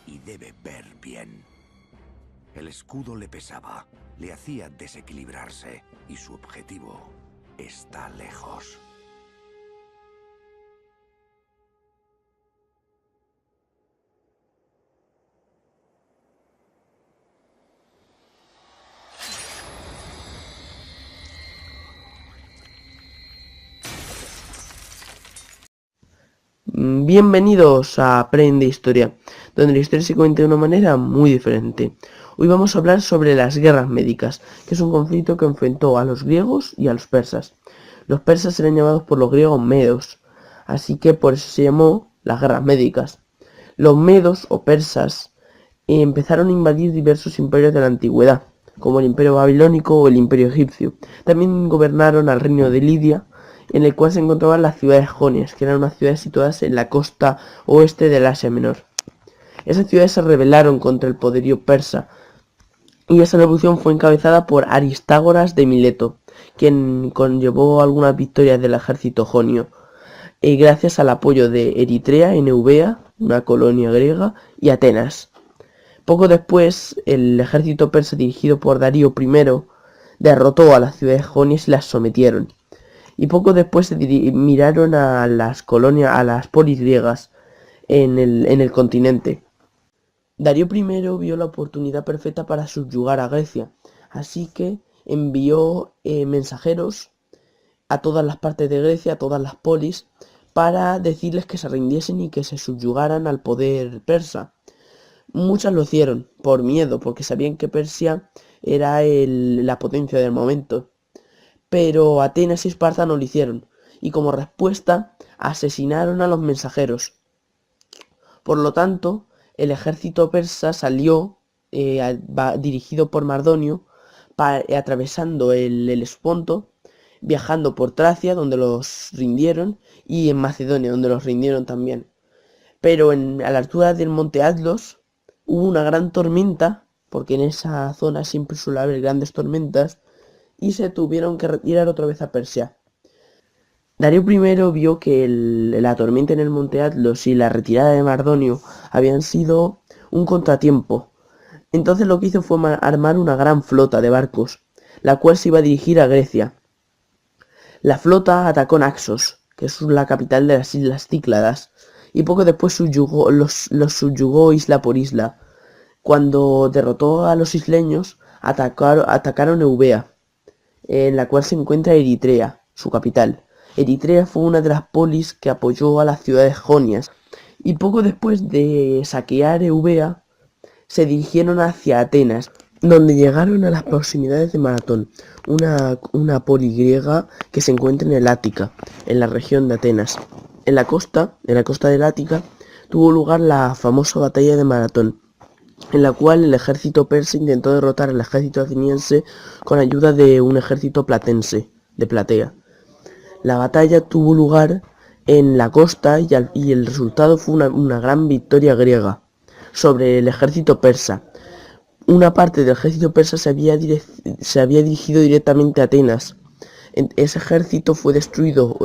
y debe ver bien. El escudo le pesaba, le hacía desequilibrarse, y su objetivo está lejos. Bienvenidos a Aprende Historia, donde la historia se cuenta de una manera muy diferente. Hoy vamos a hablar sobre las guerras médicas, que es un conflicto que enfrentó a los griegos y a los persas. Los persas eran llamados por los griegos medos, así que por eso se llamó las guerras médicas. Los medos o persas empezaron a invadir diversos imperios de la antigüedad, como el imperio babilónico o el imperio egipcio. También gobernaron al reino de Lidia, en el cual se encontraban las ciudades jonias, que eran unas ciudades situadas en la costa oeste del Asia Menor. Esas ciudades se rebelaron contra el poderío persa, y esa revolución fue encabezada por Aristágoras de Mileto, quien conllevó algunas victorias del ejército jonio, gracias al apoyo de Eritrea en Eubea, una colonia griega, y Atenas. Poco después, el ejército persa dirigido por Darío I derrotó a las ciudades jonias y las sometieron. Y poco después se miraron a las colonias, a las polis griegas en el continente. Darío I vio la oportunidad perfecta para subyugar a Grecia, así que envió mensajeros a todas las partes de Grecia, a todas las polis, para decirles que se rindiesen y que se subyugaran al poder persa. Muchas lo hicieron por miedo, porque sabían que Persia era la potencia del momento. Pero Atenas y Esparta no lo hicieron, y como respuesta asesinaron a los mensajeros. Por lo tanto, el ejército persa salió, dirigido por Mardonio, atravesando el Helesponto, viajando por Tracia, donde los rindieron, y en Macedonia, donde los rindieron también. Pero a la altura del monte Atlos hubo una gran tormenta, porque en esa zona siempre suele haber grandes tormentas, y se tuvieron que retirar otra vez a Persia. Darío I vio que la tormenta en el monte Atlos y la retirada de Mardonio habían sido un contratiempo. Entonces lo que hizo fue armar una gran flota de barcos, la cual se iba a dirigir a Grecia. La flota atacó Naxos, que es la capital de las islas Cícladas, y poco después los subyugó isla por isla. Cuando derrotó a los isleños, atacaron Eubea, en la cual se encuentra Eritrea, su capital. Eritrea fue una de las polis que apoyó a las ciudades jonias, y poco después de saquear Eubea, se dirigieron hacia Atenas, donde llegaron a las proximidades de Maratón, una poli griega que se encuentra en el Ática, en la región de Atenas. En la costa del Ática, tuvo lugar la famosa batalla de Maratón, en la cual el ejército persa intentó derrotar al ejército ateniense con ayuda de un ejército platense, de Platea. La batalla tuvo lugar en la costa y el resultado fue una gran victoria griega sobre el ejército persa. Una parte del ejército persa se había dirigido directamente a Atenas. Ese ejército fue destruido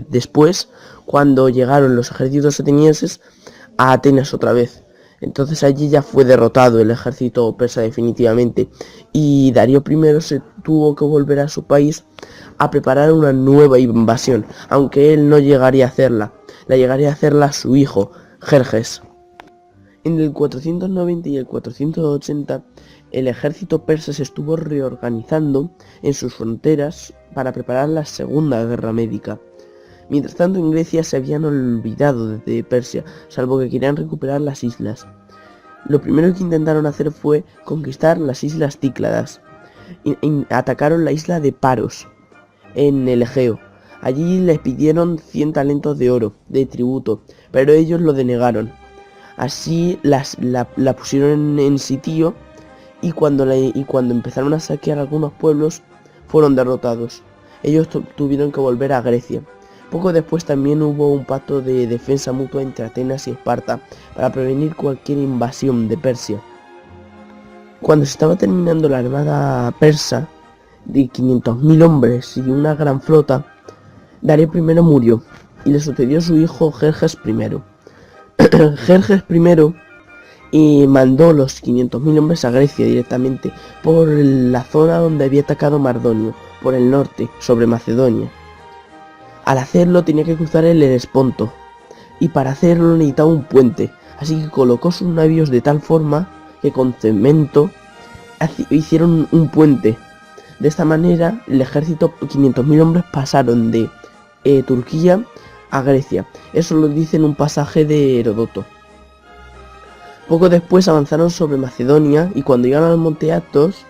después, cuando llegaron los ejércitos atenienses a Atenas otra vez. Entonces allí ya fue derrotado el ejército persa definitivamente, y Darío I se tuvo que volver a su país a preparar una nueva invasión, aunque él no llegaría a hacerla, la llegaría a hacerla su hijo, Jerjes. En el 490 y el 480, el ejército persa se estuvo reorganizando en sus fronteras para preparar la Segunda Guerra Médica. Mientras tanto, en Grecia se habían olvidado de Persia, salvo que querían recuperar las islas. Lo primero que intentaron hacer fue conquistar las islas Cícladas. Atacaron la isla de Paros, en el Egeo. Allí les pidieron 100 talentos de oro, de tributo, pero ellos lo denegaron. Así la pusieron en sitio, y cuando empezaron a saquear algunos pueblos, fueron derrotados. Ellos tuvieron que volver a Grecia. Poco después también hubo un pacto de defensa mutua entre Atenas y Esparta para prevenir cualquier invasión de Persia. Cuando se estaba terminando la armada persa de 500.000 hombres y una gran flota, Darío I murió y le sucedió su hijo Jerjes I. Jerjes I y mandó los 500.000 hombres a Grecia directamente, por la zona donde había atacado Mardonio, por el norte, sobre Macedonia. Al hacerlo tenía que cruzar el Helesponto, y para hacerlo necesitaba un puente, así que colocó sus navíos de tal forma que con cemento hicieron un puente. De esta manera el ejército, 500.000 hombres, pasaron de Turquía a Grecia. Eso lo dice en un pasaje de Heródoto. Poco después avanzaron sobre Macedonia y cuando llegaron al monte Atlos,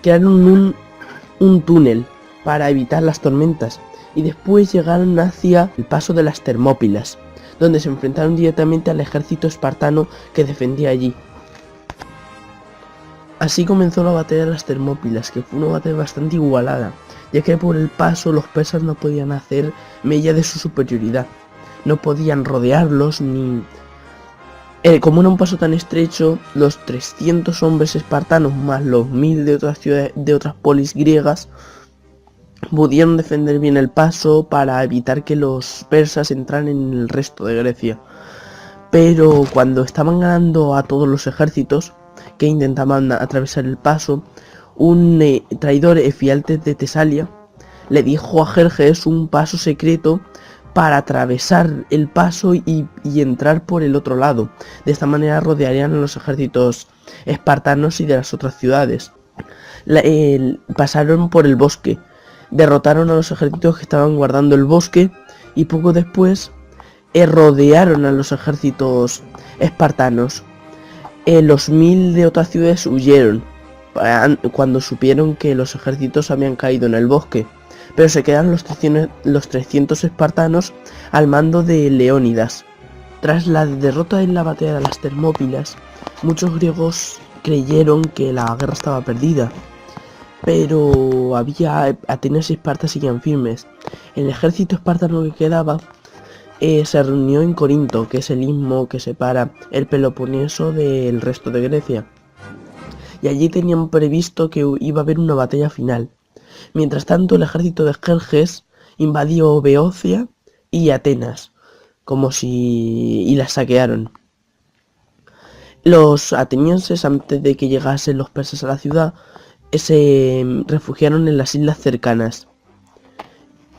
crearon un túnel para evitar las tormentas y después llegaron hacia el paso de las Termópilas, donde se enfrentaron directamente al ejército espartano que defendía allí. Así comenzó la batalla de las Termópilas, que fue una batalla bastante igualada, ya que por el paso los persas no podían hacer mella de su superioridad, no podían rodearlos ni... como era un paso tan estrecho, los 300 hombres espartanos más los 1000 de otras ciudades, de otras polis griegas, pudieron defender bien el paso para evitar que los persas entraran en el resto de Grecia. Pero cuando estaban ganando a todos los ejércitos que intentaban atravesar el paso, un traidor, Efialtes de Tesalia, le dijo a Jerjes un paso secreto para atravesar el paso y entrar por el otro lado. De esta manera rodearían a los ejércitos espartanos y de las otras ciudades. Pasaron por el bosque, derrotaron a los ejércitos que estaban guardando el bosque y poco después rodearon a los ejércitos espartanos. Los 1000 de otras ciudades huyeron cuando supieron que los ejércitos habían caído en el bosque, pero se quedaron los 300 espartanos al mando de Leónidas. Tras la derrota en la batalla de las Termópilas, muchos griegos creyeron que la guerra estaba perdida, pero Atenas y Esparta seguían firmes. El ejército espartano que quedaba se reunió en Corinto, que es el istmo que separa el Peloponeso del resto de Grecia, y allí tenían previsto que iba a haber una batalla final. Mientras tanto, el ejército de Jerjes invadió Beocia y Atenas, y las saquearon. Los atenienses, antes de que llegasen los persas a la ciudad, se refugiaron en las islas cercanas.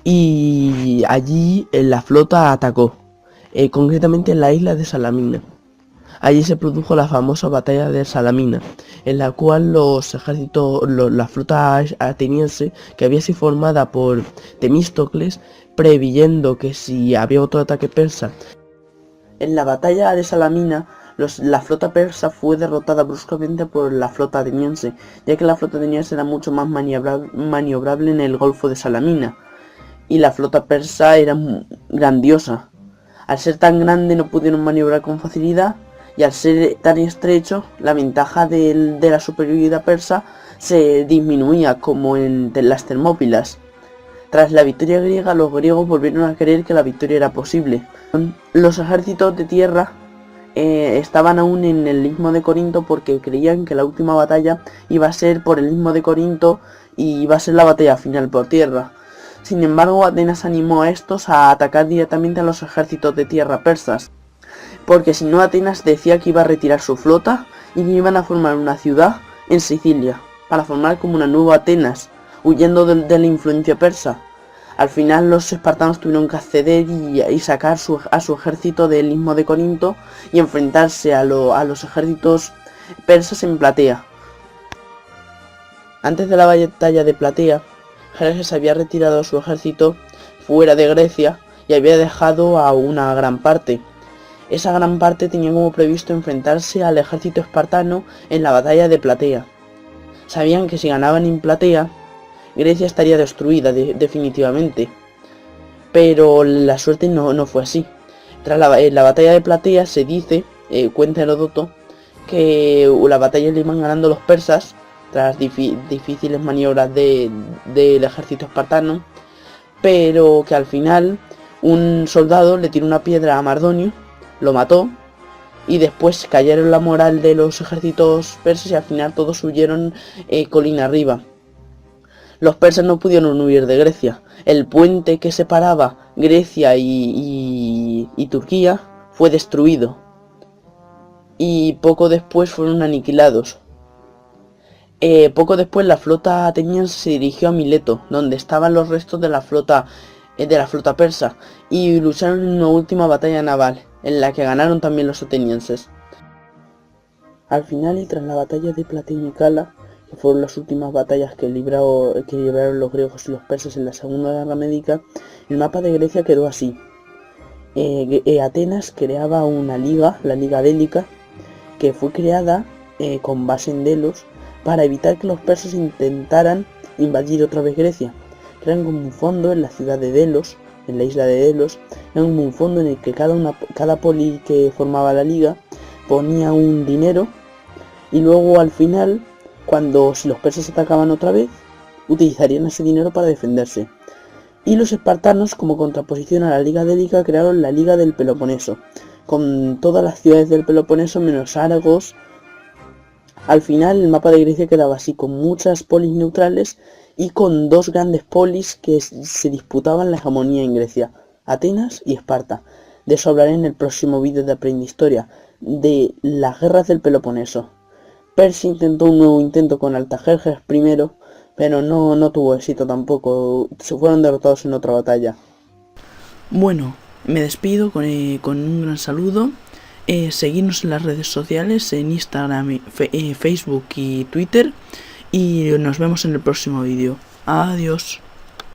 Y allí la flota atacó, concretamente en la isla de Salamina. Allí se produjo la famosa batalla de Salamina, en la cual la flota ateniense, que había sido formada por Temístocles, previendo que si había otro ataque persa. En la batalla de Salamina, la flota persa fue derrotada bruscamente por la flota ateniense, ya que la flota ateniense era mucho más maniobrable en el Golfo de Salamina, y la flota persa era grandiosa. Al ser tan grande no pudieron maniobrar con facilidad, y al ser tan estrecho, la ventaja de la superioridad persa se disminuía, como en las Termópilas. Tras la victoria griega, los griegos volvieron a creer que la victoria era posible. Los ejércitos de tierra estaban aún en el istmo de Corinto porque creían que la última batalla iba a ser por el istmo de Corinto y iba a ser la batalla final por tierra. Sin embargo, Atenas animó a estos a atacar directamente a los ejércitos de tierra persas, porque si no, Atenas decía que iba a retirar su flota y que iban a formar una ciudad en Sicilia, para formar como una nueva Atenas, huyendo de la influencia persa. Al final los espartanos tuvieron que acceder y sacar a su ejército del istmo de Corinto y enfrentarse a los ejércitos persas en Platea. Antes de la batalla de Platea, Jerjes había retirado a su ejército fuera de Grecia y había dejado a una gran parte. Esa gran parte tenía como previsto enfrentarse al ejército espartano en la batalla de Platea. Sabían que si ganaban en Platea, Grecia estaría destruida definitivamente, pero la suerte no fue así. Tras la batalla de Platea se dice, cuenta Heródoto, que la batalla le iban ganando los persas tras difíciles maniobras del ejército espartano, pero que al final un soldado le tiró una piedra a Mardonio, lo mató, y después cayeron la moral de los ejércitos persas y al final todos huyeron colina arriba. Los persas no pudieron huir de Grecia. El puente que separaba Grecia y Turquía fue destruido. y poco después fueron aniquilados. Poco después la flota ateniense se dirigió a Mileto, donde estaban los restos de la flota persa, y lucharon en una última batalla naval, en la que ganaron también los atenienses. Al final, y tras la batalla de Plateo y Cala, que fueron las últimas batallas que libraron los griegos y los persas en la Segunda Guerra Médica, el mapa de Grecia quedó así. Atenas creaba una liga, la Liga Délica, que fue creada con base en Delos, para evitar que los persas intentaran invadir otra vez Grecia. Crean como un fondo en la ciudad de Delos, en la isla de Delos, crean como un fondo en el que cada poli que formaba la liga ponía un dinero, y luego al final, si los persas atacaban otra vez, utilizarían ese dinero para defenderse. Y los espartanos, como contraposición a la Liga Délica, crearon la Liga del Peloponeso, con todas las ciudades del Peloponeso menos Argos. Al final el mapa de Grecia quedaba así, con muchas polis neutrales y con dos grandes polis que se disputaban la hegemonía en Grecia, Atenas y Esparta. De eso hablaré en el próximo vídeo de Aprende Historia, de las guerras del Peloponeso. Persia intentó un nuevo intento con Artajerjes I, pero no tuvo éxito tampoco, se fueron derrotados en otra batalla. Bueno, me despido con un gran saludo. Seguidnos en las redes sociales, en Instagram, Facebook y Twitter, y nos vemos en el próximo vídeo. Adiós.